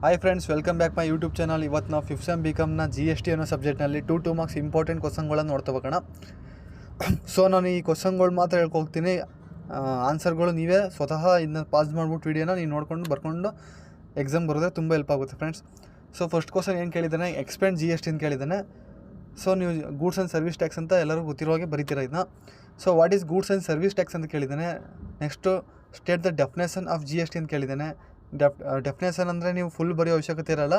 Hi friends, welcome back my YouTube channel. ಇವತ್ತು ನಾವು fifth sem ಬಿಕಮ್ನ GST ಅನ್ನೋ ಸಬ್ಜೆಕ್ಟ್ನಲ್ಲಿ two marks important ಕ್ವಶನ್ಗಳನ್ನು ನೋಡ್ತಾ ಹೋಗೋಣ. ಸೊ ನಾನು ಈ ಕ್ವಶನ್ಗಳು ಮಾತ್ರ ಹೇಳ್ಕೊಗ್ತೀನಿ. ಆನ್ಸರ್ಗಳು ನೀವೇ ಸ್ವತಃ ಇದನ್ನ ಪಾಸ್ ಮಾಡ್ಬಿಟ್ಟು ವೀಡಿಯೋನ ನೀವು ನೋಡ್ಕೊಂಡು ಬರ್ಕೊಂಡು ಎಕ್ಸಾಮ್ ಬರೋದ್ರೆ ತುಂಬ ಹೆಲ್ಪ್ ಆಗುತ್ತೆ ಫ್ರೆಂಡ್ಸ್. ಸೊ ಫಸ್ಟ್ ಕ್ವಶನ್ ಏನು ಕೇಳಿದ್ದಾನೆ, ಎಕ್ಸ್ಪೆಂಡ್ GST ಅಂತ ಕೇಳಿದ್ದಾನೆ. ಸೊ ನೀವು ಗೂಡ್ಸ್ ಆ್ಯಂಡ್ ಸರ್ವಿಸ್ ಟ್ಯಾಕ್ಸ್ ಅಂತ ಎಲ್ಲರೂ ಗೊತ್ತಿರೋ ಹಾಗೆ ಬರೀತೀರ ಇದನ್ನ. So what is goods and service tax ಅಂತ ಕೇಳಿದ್ದಾನೆ. Next state the definition of GST ಅಂತ ಕೇಳಿದ್ದಾನೆ. ಡೆಫಿನೇಷನ್ ಅಂದರೆ ನೀವು ಫುಲ್ ಬರೆಯೋ ಅವಶ್ಯಕತೆ ಇರೋಲ್ಲ.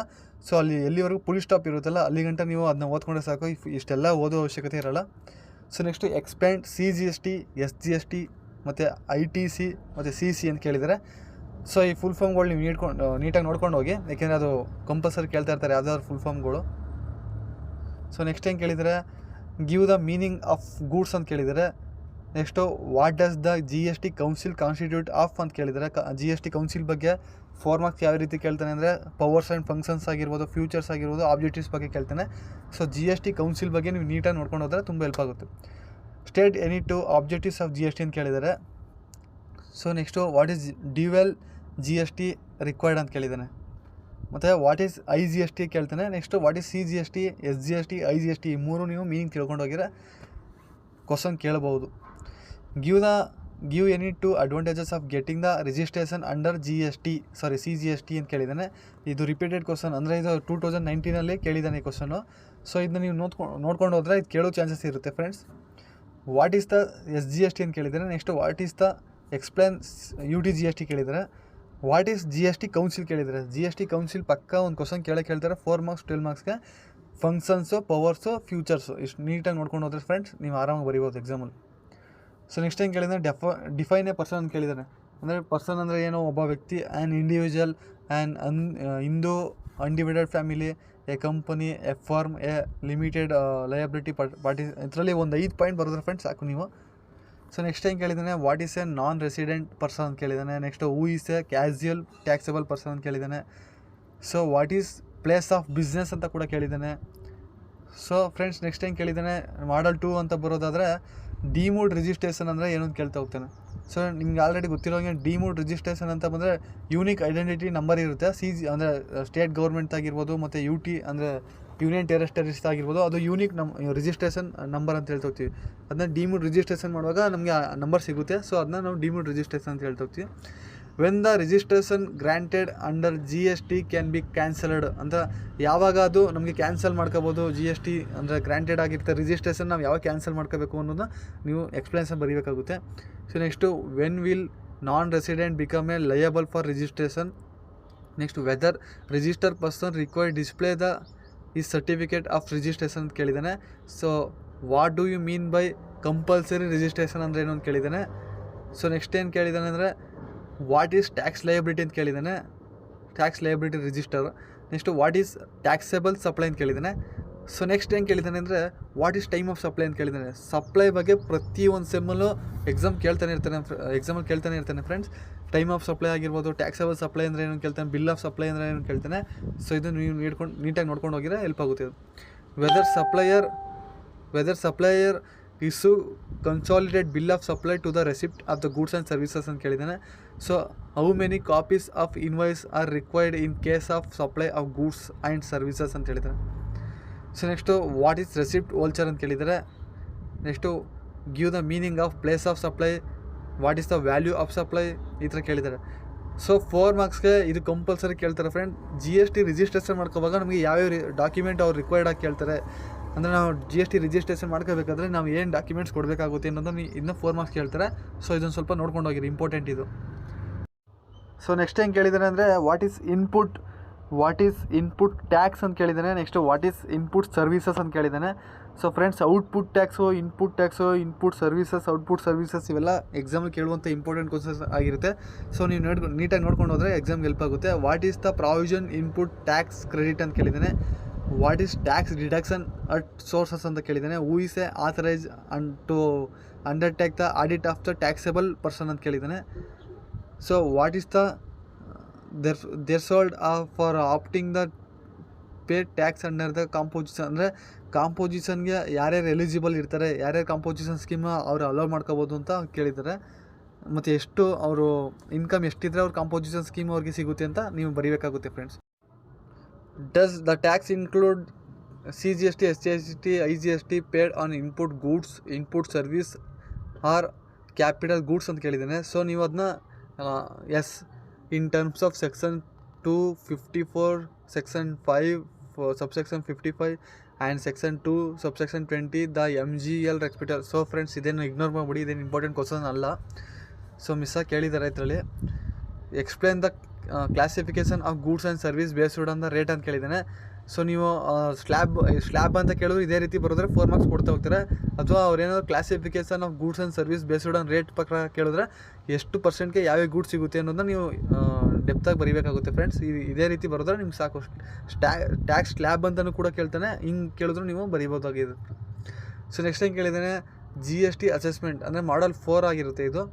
ಸೊ ಅಲ್ಲಿ ಎಲ್ಲಿವರೆಗೂ ಫುಲ್ ಸ್ಟಾಪ್ ಇರುತ್ತಲ್ಲ ಅಲ್ಲಿ ಗಂಟ ನೀವು ಅದನ್ನ ಓದ್ಕೊಂಡ್ರೆ ಸಾಕು, ಇಷ್ಟೆಲ್ಲ ಓದೋ ಅವಶ್ಯಕತೆ ಇರೋಲ್ಲ. So next expend CGST, SGST ಮತ್ತು ITC ಮತ್ತು CC ಅಂತ ಕೇಳಿದ್ದಾರೆ. ಸೊ ಈ ಫುಲ್ ಫಾರ್ಮ್ಗಳು ನೀವು ನೀಟಾಗಿ ನೋಡ್ಕೊಂಡು ಹೋಗಿ, ಯಾಕೆಂದರೆ ಅದು ಕಂಪಲ್ಸರಿ ಕೇಳ್ತಾ ಇರ್ತಾರೆ ಯಾವ್ದಾದ್ರು ಫುಲ್ ಫಾರ್ಮ್ಗಳು. ಸೊ ನೆಕ್ಸ್ಟ್ ಏನು ಕೇಳಿದರೆ, give the meaning of goods ಅಂತ ಕೇಳಿದ್ದಾರೆ. Next what does the GST council constitute of ಅಂತ ಕೇಳಿದ್ದಾರೆ. GST ಕೌನ್ಸಿಲ್ ಬಗ್ಗೆ 4 ಮಾರ್ಕ್ಸ್ ಯಾವ ರೀತಿ ಕೇಳ್ತಾನೆ ಅಂದರೆ, ಪವರ್ಸ್ ಆ್ಯಂಡ್ ಫಂಕ್ಷನ್ಸ್ ಆಗಿರ್ಬೋದು, ಫ್ಯೂಚರ್ಸ್ ಆಗಿರ್ಬೋದು, ಆಬ್ಜೆಕ್ಟಿವ್ಸ್ ಬಗ್ಗೆ ಕೇಳ್ತಾನೆ. ಸೊ GST ಕೌನ್ಸಿಲ್ ಬಗ್ಗೆ ನೀವು ನೀಟಾಗಿ ನೋಡ್ಕೊಂಡು ಹೋದರೆ ತುಂಬ ಹೆಲ್ಪ್ ಆಗುತ್ತೆ. State any 2 objectives of GST ಅಂತ ಕೇಳಿದ್ದಾರೆ. So next what is dual GST required ಅಂತ ಕೇಳಿದ್ದಾನೆ. ಮತ್ತು ವಾಟ್ ಈಸ್ IGST ಕೇಳ್ತಾನೆ. Next what is CGST, SGST, IGST ಈ ಮೂರು ನೀವು ಮೀನಿಂಗ್ ತಿಳ್ಕೊಂಡು ಹೋಗಿದ್ರೆ ಕ್ವಶನ್ ಕೇಳಬಹುದು. Give any 2 advantages of getting the registration under CGST ಅಂತ ಕೇಳಿದ್ದಾನೆ. ಇದು ರಿಪೀಟೆಡ್ ಕ್ವಶನ್, ಅಂದರೆ ಇದು 2019 ಕೇಳಿದ್ದಾನೆ ಈ ಕ್ವಶನು. ಸೊ ಇದನ್ನ ನೀವು ನೋಡ್ಕೊಂಡು ಹೋದರೆ ಇದು ಕೇಳೋ ಚಾನ್ಸಸ್ ಇರುತ್ತೆ friends. What is the SGST ಅಂತ ಕೇಳಿದ್ದಾರೆ. Next what is the explain UTGST ಕೇಳಿದ್ದಾರೆ. ವಾಟ್ ಈಸ್ GST ಕೌನ್ಸಿಲ್ ಕೇಳಿದ್ದಾರೆ. GST ಕೌನ್ಸಿಲ್ ಪಕ್ಕ ಒಂದು ಕ್ವಶನ್ ಕೇಳ್ತಾರೆ 4 ಮಾರ್ಕ್ಸ್ 12 ಮಾರ್ಕ್ಸ್ಗೆ. ಫಂಕ್ಷನ್ಸು, ಪವರ್ಸು, ಫ್ಯೂಚರ್ಸು ಇಷ್ಟು ನೀಟಾಗಿ ನೋಡ್ಕೊಂಡು ಹೋದ್ರೆ ಫ್ರೆಂಡ್ಸ್ ನೀವು ಆರಾಮಾಗಿ ಬರೀಬೋದು ಎಕ್ಸಾಮಲ್ಲಿ. ಸೊ ನೆಕ್ಸ್ಟ್ ಏನು ಕೇಳಿದರೆ, ಡಿಫೈನ್ ಎ ಪರ್ಸನ್ ಅಂತ ಕೇಳಿದ್ದಾನೆ. ಅಂದರೆ ಪರ್ಸನ್ ಅಂದರೆ ಏನೋ ಒಬ್ಬ ವ್ಯಕ್ತಿ, an individual, Hindu undivided family, a company, a firm, a limited liability party. ಇದರಲ್ಲಿ ಒಂದು 5 ಪಾಯಿಂಟ್ ಬರೋದ್ರೆ ಫ್ರೆಂಡ್ಸ್ ಸಾಕು ನೀವು. ಸೊ ನೆಕ್ಸ್ಟ್ ಏನು ಕೇಳಿದ್ದಾನೆ, what is a non resident person ಅಂತ ಕೇಳಿದ್ದಾನೆ. Next who is a casual taxable person ಅಂತ ಕೇಳಿದ್ದಾನೆ. So what is place of business ಅಂತ ಕೂಡ ಕೇಳಿದ್ದಾನೆ. ಸೊ ಫ್ರೆಂಡ್ಸ್ ನೆಕ್ಸ್ಟ್ ಏನು ಕೇಳಿದ್ದಾನೆ, ಮಾಡಲ್ 2 ಅಂತ ಬರೋದಾದರೆ ಡಿಮೂಡ್ ರಿಜಿಸ್ಟ್ರೇಷನ್ ಅಂದರೆ ಏನು ಅಂತ ಕೇಳ್ತಾ ಹೋಗ್ತಾನೆ. ಸೊ ನಿಮ್ಗೆ ಆಲ್ರೆಡಿ ಗೊತ್ತಿರೋಂಗೆ ಡಿಮೂಡ್ ರಿಜಿಸ್ಟ್ರೇಷನ್ ಅಂತ ಬಂದರೆ ಯೂನಿಕ್ ಐಡೆಂಟಿಟಿ ನಂಬರ್ ಇರುತ್ತೆ. ಅಂದರೆ ಸ್ಟೇಟ್ ಗೌರ್ಮೆಂಟ್ ಆಗಿರ್ಬೋದು, ಮತ್ತು UT ಅಂದರೆ ಯೂನಿಯನ್ ಟೆರಿಟರೀಸ್ ಆಗಿರ್ಬೋದು, ಅದು ಯೂನಿಕ್ ರಿಜಿಸ್ಟ್ರೇಷನ್ ನಂಬರ್ ಅಂತ ಹೇಳ್ತಾ ಹೋಗ್ತೀವಿ. ಅದನ್ನ ಡಿಮೂಡ್ ರಿಜಿಸ್ಟ್ರೇಷನ್ ಮಾಡುವಾಗ ನಮಗೆ ಆ ನಂಬರ್ ಸಿಗುತ್ತೆ. ಸೊ ಅದನ್ನ ನಾವು ಡಿಮೂಡ್ ರಿಜಿಸ್ಟ್ರೇಷನ್ ಅಂತ ಹೇಳ್ತಾ ಹೋಗ್ತೀವಿ. When the registration granted under GST can be cancelled ಅಂತ, ಯಾವಾಗ ಅದು ನಮಗೆ ಕ್ಯಾನ್ಸಲ್ ಮಾಡ್ಕೋಬೋದು. GST ಅಂದರೆ ಗ್ರಾಂಟೆಡ್ ಆಗಿರ್ತಾರೆ ರಿಜಿಸ್ಟ್ರೇಷನ್, ನಾವು ಯಾವಾಗ ಕ್ಯಾನ್ಸಲ್ ಮಾಡ್ಕೋಬೇಕು ಅನ್ನೋದನ್ನ ನೀವು ಎಕ್ಸ್ಪ್ಲೇನ್ಸನ್ ಬರೀಬೇಕಾಗುತ್ತೆ. So next when will non resident become a liable for registration. Next whether register person required display the ಈ ಸರ್ಟಿಫಿಕೇಟ್ ಆಫ್ ರಿಜಿಸ್ಟ್ರೇಷನ್ ಅಂತ ಕೇಳಿದ್ದಾನೆ. So what do you mean by compulsory registration ಅಂದರೆ ಏನು ಅಂತ ಕೇಳಿದ್ದಾನೆ. ಸೊ ನೆಕ್ಸ್ಟ್ ಏನು ಕೇಳಿದ್ದಾನೆ ಅಂದರೆ, ವಾಟ್ ಈಸ್ ಟ್ಯಾಕ್ಸ್ ಲಯಬಿಲಿಟಿ ಅಂತ ಕೇಳಿದ್ದಾನೆ, tax liability register. Next what is taxable supply ಅಂತ ಕೇಳಿದ್ದಾನೆ. ಸೊ ನೆಕ್ಸ್ಟ್ ಏನು ಕೇಳಿದ್ದಾನೆ ಅಂದರೆ, what is time of supply ಅಂತ ಕೇಳಿದ್ದಾನೆ. ಸಪ್ಲೈ ಬಗ್ಗೆ ಪ್ರತಿ ಒಂದು ಸೆಮ್ಮಲ್ಲೂ ಎಕ್ಸಾಮಲ್ಲಿ ಕೇಳ್ತಾನೆ ಇರ್ತಾನೆ ಫ್ರೆಂಡ್ಸ್. ಟೈಮ್ ಆಫ್ ಸಪ್ಲೈ ಆಗಿರ್ಬೋದು, ಟ್ಯಾಕ್ಸೇಬಲ್ ಸಪ್ಲೈ ಅಂದರೆ ಏನು ಕೇಳ್ತಾನೆ, ಬಿಲ್ ಆಫ್ ಸಪ್ಲೈ ಅಂದರೆ ಏನು ಕೇಳ್ತಾನೆ. ಸೊ ಇದು ನೀವು ನೀಟಾಗಿ ನೋಡ್ಕೊಂಡು ಹೋಗಿದ್ರೆ ಹೆಲ್ಪ್ ಆಗುತ್ತೆ. Whether supplier issue consolidate bill of supply to the receipt of the goods and services ಅಂತ ಕೇಳಿದ್ದಾನೆ. So how many copies of invoice are required in case of supply of goods and services ಅಂತ ಹೇಳಿದ್ದಾರೆ. So next what is receipt voucher ಅಂತ ಕೇಳಿದ್ದಾರೆ. Next give the meaning of place of supply, what is the value of supply, ಈ ಥರ ಕೇಳಿದ್ದಾರೆ. So 4 ಮಾರ್ಕ್ಸ್ಗೆ ಇದು compulsory ಕೇಳ್ತಾರೆ friend. GST registration ಮಾಡ್ಕೋವಾಗ ನಮಗೆ ಯಾವ್ಯಾವ ಡಾಕ್ಯುಮೆಂಟ್ ಅವ್ರು ರಿಕ್ವೈರ್ಡ್ ಆಗಿ ಕೇಳ್ತಾರೆ. ಅಂದರೆ ನಾವು GST ರಿಜಿಸ್ಟ್ರೇಷನ್ ಮಾಡ್ಕೋಬೇಕಾದ್ರೆ ನಾವು ಏನು ಡಾಕ್ಯುಮೆಂಟ್ಸ್ ಕೊಡಬೇಕಾಗುತ್ತೆ ಅನ್ನೋದನ್ನು ಇನ್ನೂ 4 ಮಾರ್ಕ್ಸ್ ಕೇಳ್ತಾರೆ. ಸೊ ಇದನ್ನು ಸ್ವಲ್ಪ ನೋಡ್ಕೊಂಡು ಹೋಗಿರಿ, ಇಂಪಾರ್ಟೆಂಟ್ ಇದು. ಸೊ ನೆಕ್ಸ್ಟ್ ಏನು ಕೇಳಿದ್ದಾರೆ ಅಂದರೆ, ವಾಟ್ ಈಸ್ ಇನ್ಪುಟ್ ಟ್ಯಾಕ್ಸ್ ಅಂತ ಕೇಳಿದ್ದಾನೆ. Next what is input services ಅಂತ ಕೇಳಿದ್ದಾನೆ. So friends output tax, input services ಇವೆಲ್ಲ ಎಕ್ಸಾಮಲ್ಲಿ ಕೇಳುವಂಥ ಇಂಪಾರ್ಟೆಂಟ್ ಕ್ವಶನ್ಸ್ ಆಗಿರುತ್ತೆ. ಸೊ ನೀವು ನೀಟಾಗಿ ನೋಡ್ಕೊಂಡು ಹೋದರೆ ಎಕ್ಸಾಮ್ಗೆ ಹೆಲ್ಪ್ ಆಗುತ್ತೆ. What is the provision input tax credit ಅಂತ ಕೇಳಿದ್ದಾನೆ. What is tax deduction at sources ಅಂತ ಕೇಳಿದ್ದಾನೆ. Who is a authorise to undertake the audit of the taxable person ಅಂತ ಕೇಳಿದ್ದಾನೆ. So what is the threshold for opting the pay tax under the composition, ಅಂದರೆ ಕಾಂಪೋಸಿಷನ್ಗೆ ಯಾರ್ಯಾರು eligible ಇರ್ತಾರೆ, ಯಾರ್ಯಾರು composition scheme ಅವ್ರು ಅಲೋ ಮಾಡ್ಕೋಬೋದು ಅಂತ ಕೇಳಿದ್ದಾರೆ. ಮತ್ತು ಎಷ್ಟು ಅವರು ಇನ್ಕಮ್ ಎಷ್ಟಿದ್ರೆ ಅವ್ರ ಕಾಂಪೋಸಿಷನ್ ಸ್ಕೀಮ್ ಅವ್ರಿಗೆ ಸಿಗುತ್ತೆ ಅಂತ ನೀವು ಬರೀಬೇಕಾಗುತ್ತೆ friends. Does the tax include CGST, SGST, IGST paid on input goods, input service or capital goods ಅಂತ ಕೇಳಿದ್ದಾನೆ. ಸೊ ನೀವು ಅದನ್ನ as in terms of section 254, section 5 subsection 55 and section 2 subsection 20 the MGL respectively. So friends ಇದನ್ನು ignore ಮಾಡಿಬಿಡಿ, ಇದೇನು important question ಅಲ್ಲ. So ಮಿಸ್ಸಾಗಿ ಕೇಳಿದ್ದಾರೆ ಇದರಲ್ಲಿ. Explain the classification of goods and service based on the rate ಅಂತ ಕೇಳಿದ್ದಾನೆ. ಸೊ ನೀವು ಸ್ಲ್ಯಾಬ್ ಅಂತ ಕೇಳಿದ್ರು ಇದೇ ರೀತಿ ಬರೋದ್ರೆ 4 ಮಾರ್ಕ್ಸ್ ಕೊಡ್ತಾ ಹೋಗ್ತಾರೆ. ಅಥವಾ ಅವ್ರೇನಾದ್ರು classification of goods and service based on rate ಪ್ರಕಾರ ಕೇಳಿದ್ರೆ ಎಷ್ಟು ಪರ್ಸೆಂಟ್ಗೆ ಯಾವ್ಯಾವ ಗೂಡ್ಸ್ ಸಿಗುತ್ತೆ ಅನ್ನೋದನ್ನ ನೀವು ಡೆಪ್ತಾಗಿ ಬರೀಬೇಕಾಗುತ್ತೆ ಫ್ರೆಂಡ್ಸ್. ಇದೇ ರೀತಿ ಬರೋದ್ರೆ ನಿಮ್ಗೆ ಸಾಕು. ಟ್ಯಾಕ್ಸ್ ಸ್ಲ್ಯಾಬ್ ಅಂತಲೂ ಕೂಡ ಕೇಳ್ತಾನೆ, ಹಿಂಗೆ ಕೇಳಿದ್ರು ನೀವು ಬರೀಬೋದಾಗಿದೆ. ಸೊ ನೆಕ್ಸ್ಟ್ ಏನು ಕೇಳಿದ್ದಾನೆ, GST ಅಸೆಸ್ಮೆಂಟ್ ಅಂದರೆ ಮಾಡಲ್ 4 ಆಗಿರುತ್ತೆ ಇದು.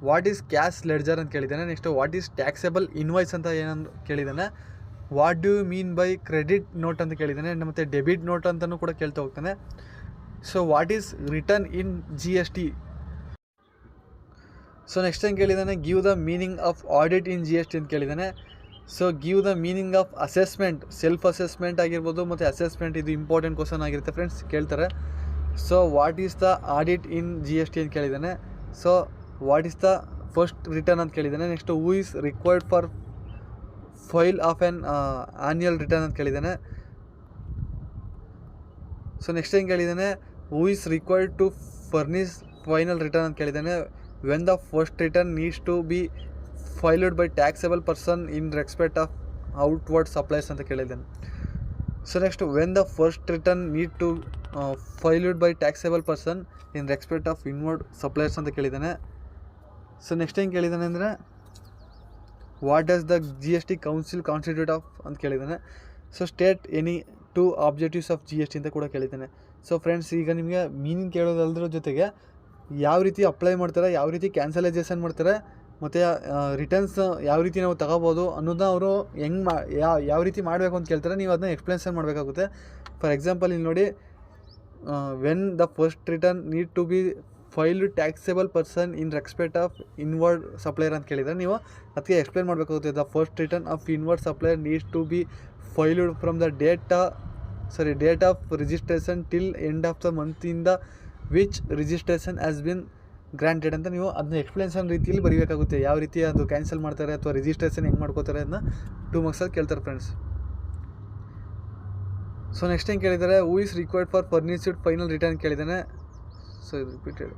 ವಾಟ್ ಈಸ್ ಕ್ಯಾಶ್ ಲೆಡ್ಜರ್ ಅಂತ ಕೇಳಿದ್ದಾನೆ. Next what is taxable invoice ಅಂತ ಏನಂದು ಕೇಳಿದ್ದಾನೆ. What do you mean by credit note ಅಂತ ಕೇಳಿದ್ದಾನೆ. ಮತ್ತು ಡೆಬಿಟ್ ನೋಟ್ ಅಂತಲೂ ಕೂಡ ಕೇಳ್ತಾ ಹೋಗ್ತಾನೆ. So what is return in GST. So next ಏನು ಕೇಳಿದ್ದಾನೆ, give the meaning of audit in GST ಅಂತ ಕೇಳಿದ್ದಾನೆ. So give the meaning of assessment, self assessment ಆಗಿರ್ಬೋದು ಮತ್ತು ಅಸೆಸ್ಮೆಂಟ್, ಇದು ಇಂಪಾರ್ಟೆಂಟ್ ಕ್ವಶನ್ ಆಗಿರುತ್ತೆ ಫ್ರೆಂಡ್ಸ್, ಕೇಳ್ತಾರೆ. So what is the audit in GST ಅಂತ ಕೇಳಿದ್ದಾನೆ. So what is the first return ಅಂತ ಕೇಳಿದ್ದಾನೆ. Next who is required for file of an annual return ಅಂತ ಕೇಳಿದ್ದಾನೆ. ಸೊ ನೆಕ್ಸ್ಟ್ ಏನು ಕೇಳಿದ್ದಾನೆ, who is required to furnish final return ಅಂತ ಕೇಳಿದ್ದಾನೆ. When the first return needs to be filed by taxable person in respect of outward supplies ಅಂತ ಕೇಳಿದ್ದಾನೆ. So next when the first return need to filed by taxable person in respect of inward suppliers ಅಂತ ಕೇಳಿದ್ದಾನೆ. So next ಏನು ಕೇಳಿದ್ದಾನೆ ಅಂದರೆ what does the GST council constitute of ಅಂತ ಕೇಳಿದ್ದಾನೆ. So state any 2 objectives of GST ಅಂತ ಕೂಡ ಕೇಳಿದ್ದಾನೆ. ಸೊ ಫ್ರೆಂಡ್ಸ್ ಈಗ ನಿಮಗೆ ಮೀನಿಂಗ್ ಕೇಳೋದಲ್ದ್ರ ಜೊತೆಗೆ ಯಾವ ರೀತಿ ಅಪ್ಲೈ ಮಾಡ್ತಾರೆ, ಯಾವ ರೀತಿ ಕ್ಯಾನ್ಸಲೈಸೇಷನ್ ಮಾಡ್ತಾರೆ, ಮತ್ತು ರಿಟರ್ನ್ಸ್ ಯಾವ ರೀತಿ ನಾವು ತಗೋಬೋದು ಅನ್ನೋದನ್ನ ಅವರು ಹೆಂಗೆ ಯಾವ ರೀತಿ ಮಾಡಬೇಕು ಅಂತ ಕೇಳ್ತಾರೆ. ನೀವು ಅದನ್ನ ಎಕ್ಸ್ಪ್ಲೇನ್ಷನ್ ಮಾಡಬೇಕಾಗುತ್ತೆ. ಫಾರ್ ಎಕ್ಸಾಂಪಲ್ ಇಲ್ಲಿ ನೋಡಿ, when the first return need to be filed taxable person in respect of inward supplier ಅಂತ ಕೇಳಿದರೆ ನೀವು ಅದಕ್ಕೆ ಎಕ್ಸ್ಪ್ಲೇನ್ ಮಾಡಬೇಕಾಗುತ್ತೆ. The first return of inward supplier needs to be filed from the date of registration till end of the month in the which registration has been granted ಅಂತ ನೀವು ಅದನ್ನ ಎಕ್ಸ್ಪ್ಲೇನ್ಷನ್ ರೀತಿಯಲ್ಲಿ ಬರೀಬೇಕಾಗುತ್ತೆ. ಯಾವ ರೀತಿ ಅದು ಕ್ಯಾನ್ಸಲ್ ಮಾಡ್ತಾರೆ ಅಥವಾ ರಿಜಿಸ್ಟ್ರೇಷನ್ ಹೆಂಗೆ ಮಾಡ್ಕೋತಾರೆ ಅದನ್ನ 2 ಮಾರ್ಕ್ಸಲ್ಲಿ ಕೇಳ್ತಾರೆ ಫ್ರೆಂಡ್ಸ್. ಸೊ ನೆಕ್ಸ್ಟ್ ಏನು ಕೇಳಿದ್ದಾರೆ, who is required for furnished final return ಕೇಳಿದ್ದಾನೆ. ಸೊ ಇದು ರಿಪೀಟೆಡ್.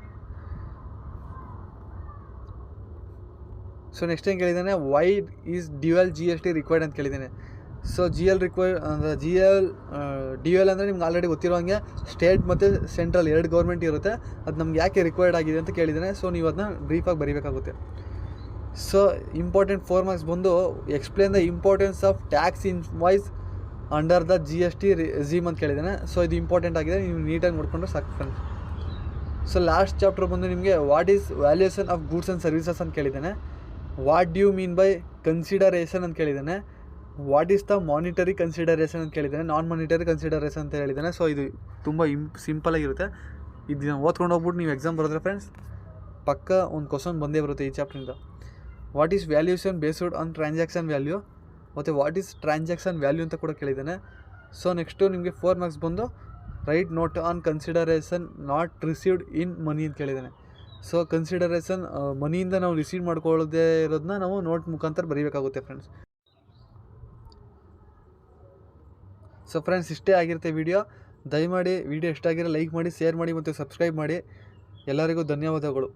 ಸೊ ನೆಕ್ಸ್ಟ್ ಏನು ಕೇಳಿದ್ದಾನೆ, why is dual GST required ಅಂತ ಕೇಳಿದ್ದಾನೆ. ಸೊ ಡ್ಯುಯಲ್ ಅಂದರೆ ನಿಮ್ಗೆ ಆಲ್ರೆಡಿ ಗೊತ್ತಿರೋ ಹಾಗೆ ಸ್ಟೇಟ್ ಮತ್ತು ಸೆಂಟ್ರಲ್ 2 ಗೌರ್ಮೆಂಟ್ ಇರುತ್ತೆ. ಅದು ನಮ್ಗೆ ಯಾಕೆ ರಿಕ್ವೈರ್ಡ್ ಆಗಿದೆ ಅಂತ ಕೇಳಿದ್ದಾನೆ. ಸೊ ನೀವು ಅದನ್ನ ಬ್ರೀಫಾಗಿ ಬರೀಬೇಕಾಗುತ್ತೆ. ಸೊ ಇಂಪಾರ್ಟೆಂಟ್ 4 ಮಾರ್ಕ್ಸ್ ಬಂದು explain the importance of tax invoice under the GST regime ಅಂತ ಕೇಳಿದ್ದಾನೆ. ಸೊ ಇದು ಇಂಪಾರ್ಟೆಂಟ್ ಆಗಿದೆ, ನೀವು ನೀಟಾಗಿ ನೋಡಿಕೊಂಡ್ರೆ ಸಾಕು ಫ್ರೆಂಡ್ಸ್. ಸೊ ಲಾಸ್ಟ್ ಚಾಪ್ಟರ್ ಬಂದು ನಿಮಗೆ what is valuation of goods and services ಅಂತ ಕೇಳಿದ್ದಾನೆ. What do mean by consideration ಅಂತ ಕೇಳಿದ್ದಾನೆ. What is the monetary consideration ಅಂತ ಕೇಳಿದ್ದಾನೆ. ನಾನ್ ಮಾನಿಟರಿ ಕನ್ಸಿಡರೇಷನ್ ಅಂತ ಹೇಳಿದ್ದಾನೆ. ಸೊ ಇದು ತುಂಬ ಸಿಂಪಲಾಗಿರುತ್ತೆ. ಇದನ್ನ ಓದ್ಕೊಂಡು ಹೋಗ್ಬಿಟ್ಟು ನೀವು ಎಕ್ಸಾಮ್ ಬರೋದ್ರೆ ಫ್ರೆಂಡ್ಸ್ ಪಕ್ಕ ಒಂದು ಕ್ವಶನ್ ಬಂದೇ ಬರುತ್ತೆ ಈ ಚಾಪ್ಟ್ರಿಂದ. What is valuation based on transaction value ಮತ್ತು ವಾಟ್ ಈಸ್ ಟ್ರಾನ್ಸಾಕ್ಷನ್ ವ್ಯಾಲ್ಯೂ ಅಂತ ಕೂಡ ಕೇಳಿದ್ದಾನೆ. ಸೊ ನೆಕ್ಸ್ಟು ನಿಮಗೆ 4 ಮಾರ್ಕ್ಸ್ ಬಂದು write note on consideration not received in money ಅಂತ ಕೇಳಿದ್ದಾನೆ. ಸೊ ಕನ್ಸಿಡರೇಷನ್ ಮನಿಯಿಂದ ನಾವು ರಿಸೀವ್ ಮಾಡ್ಕೊಳ್ಳೋದೇ ಇರೋದನ್ನ ನಾವು ನೋಟ್ ಮುಖಾಂತರ ಬರೀಬೇಕಾಗುತ್ತೆ ಫ್ರೆಂಡ್ಸ್. ಸೊ ಫ್ರೆಂಡ್ಸ್ ಇಷ್ಟೇ ಆಗಿರುತ್ತೆ ವಿಡಿಯೋ. ದಯಮಾಡಿ ವಿಡಿಯೋ ಇಷ್ಟ ಆಗಿರೋ ಲೈಕ್ ಮಾಡಿ, ಶೇರ್ ಮಾಡಿ ಮತ್ತು ಸಬ್ಸ್ಕ್ರೈಬ್ ಮಾಡಿ. ಎಲ್ಲರಿಗೂ ಧನ್ಯವಾದಗಳು.